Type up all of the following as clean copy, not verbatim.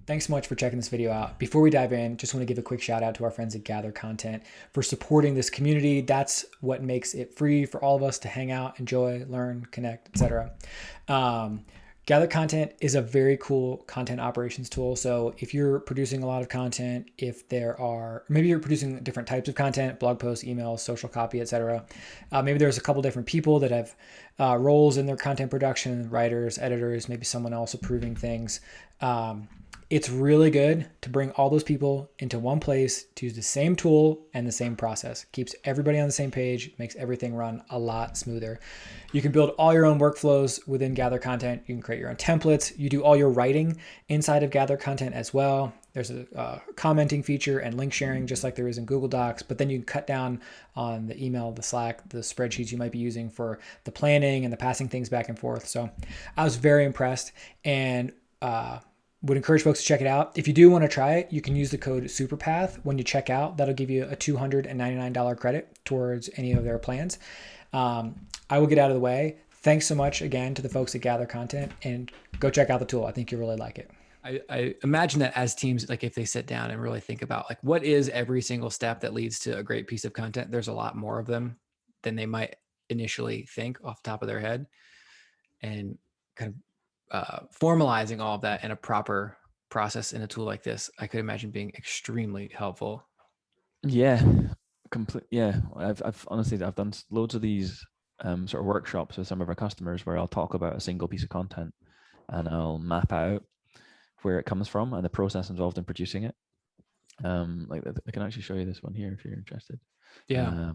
Thanks so much for checking this video out. Before we dive in, just want to give a quick shout out to our friends at Gather Content for supporting this community. That's what makes it free for all of us to hang out, enjoy, learn, connect, etc. Gather Content is a very cool content operations tool. So if you're producing a lot of content, maybe you're producing different types of content, blog posts, emails, social copy, etc. Maybe there's a couple different people that have roles in their content production, writers, editors, maybe someone else approving things. It's really good to bring all those people into one place to use the same tool and the same process. Keeps everybody on the same page, makes everything run a lot smoother. You can build all your own workflows within Gather Content. You can create your own templates. You do all your writing inside of Gather Content as well. There's a commenting feature and link sharing just like there is in Google Docs, but then you can cut down on the email, the Slack, the spreadsheets you might be using for the planning and the passing things back and forth. So I was very impressed and would encourage folks to check it out. If you do want to try it, you can use the code SUPERPATH when you check out. That'll give you a $299 credit towards any of their plans. I will get out of the way. Thanks so much again to the folks at Gather Content, and go check out the tool. I think you'll really like it. I imagine that as teams, like if they sit down and really think about like what is every single step that leads to a great piece of content, there's a lot more of them than they might initially think off the top of their head, and kind of formalizing all of that in a proper process in a tool like this, I could imagine being extremely helpful. Yeah, complete. Yeah, I've honestly I've done loads of these sort of workshops with some of our customers where I'll talk about a single piece of content and I'll map out where it comes from and the process involved in producing it. Like I can actually show you this one here if you're interested. Yeah.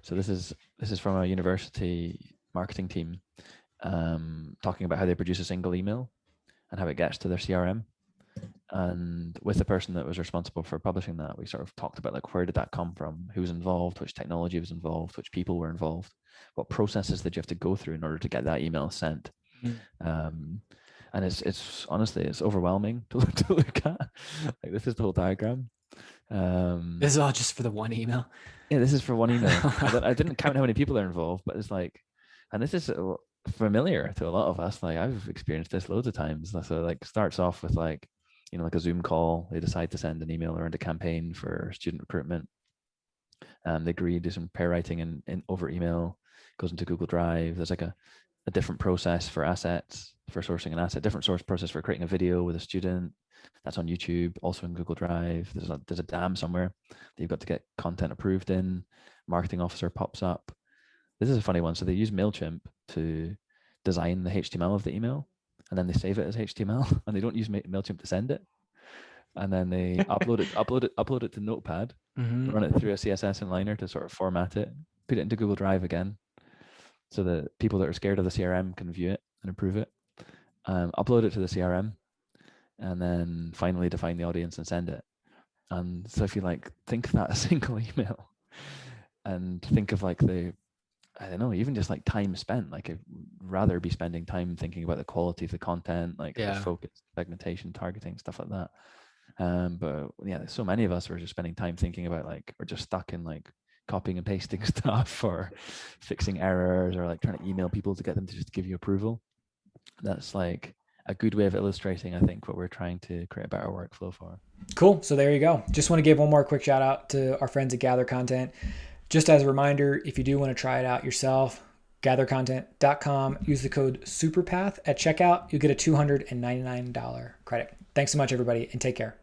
So this is from a university marketing team talking about how they produce a single email and how it gets to their CRM. And with the person that was responsible for publishing that, we sort of talked about like, where did that come from? Who was involved? Which technology was involved? Which people were involved? What processes did you have to go through in order to get that email sent? Mm. And it's honestly, it's overwhelming to look at. Like, this is the whole diagram. This is all just for the one email. Yeah, this is for one email. I didn't count how many people are involved, but it's like, and this is familiar to a lot of us. Like, I've experienced this loads of times. So like, starts off with like, you know, like a Zoom call. They decide to send an email around a campaign for student recruitment. They agree to do some pair writing in over email. Goes into Google Drive. There's like a different process for assets, for sourcing an asset, different source process for creating a video with a student. That's on YouTube, also in Google Drive. There's a dam somewhere that you've got to get content approved in. Marketing officer pops up. This is a funny one. So they use MailChimp to design the HTML of the email, and then they save it as HTML, and they don't use MailChimp to send it. And then they upload it to Notepad, run it through a CSS inliner to sort of format it, put it into Google Drive again, so that people that are scared of the CRM can view it and approve it. Upload it to the CRM, and then finally define the audience and send it. And so if you like think that a single email, and think of like I don't know, even just like time spent, like I'd rather be spending time thinking about the quality of the content, like the focus, segmentation, targeting, stuff like that. But yeah, so many of us are just spending time thinking about like, we're just stuck in like copying and pasting stuff or fixing errors or like trying to email people to get them to just give you approval. That's like a good way of illustrating, I think, what we're trying to create a better workflow for. Cool. So there you go. Just want to give one more quick shout out to our friends at Gather Content. Just as a reminder, if you do want to try it out yourself, gathercontent.com, use the code SUPERPATH at checkout. You'll get a $299 credit. Thanks so much, everybody, and take care.